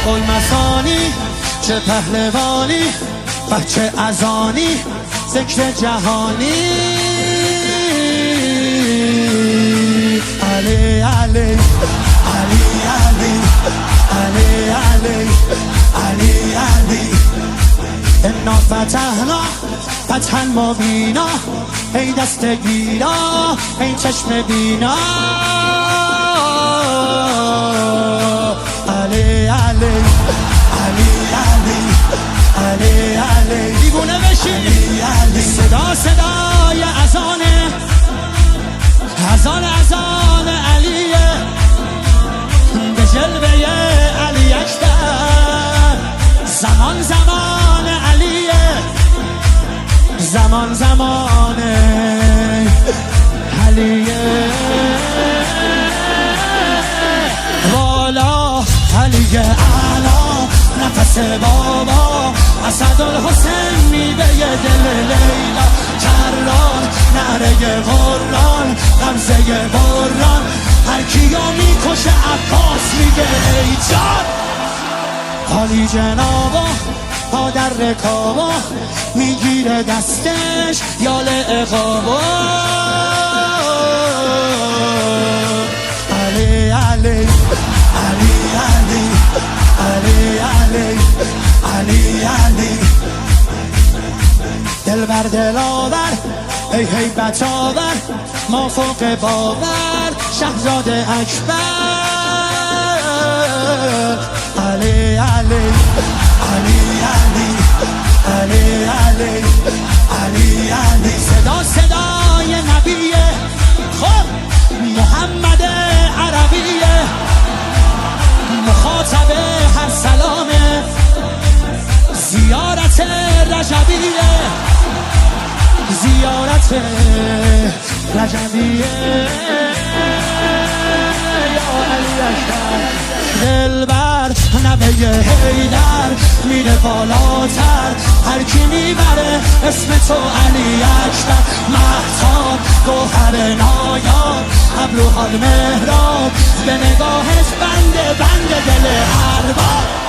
المثانی چه پهلوانی بچه ازانی ذکر جهانی علی علی علی علی علی علی علی علی انا فتحنا فتحا مبینا ای دست گیرا ای چشم بینا علی علی علی علی علی علی دیوونه بشی صدا صدای اذانه اذان علیه به جلوه علی اکبر زمان زمان علیه زمان علیه والا علیه اعلا نفس بابا اسدالحسین میوه دل لیلا کران نعره قرآن غمزه بران هر کیو میکشه عباس میگه ای جان حالی جنابا پا در رکابا میگیره دستش یال اقابا علی علی علی علی علی علی علی علی دل بر دل آور ای هیبت آور ما فوق باور شهزاده اکبر علی علی علی علی علی علی علی علی صدا صدای نبیه خب محمد عربیه مخاطب هر سلامه زیارت رجبیه زیارت رجبیه یا علی اکبر دلبر نبه حیدر میره بالاتر هر کی میبره اسم تو علی اکبر مهتاب گوهر نایاب ابروها مهراب به نگاهش بند دل ارباب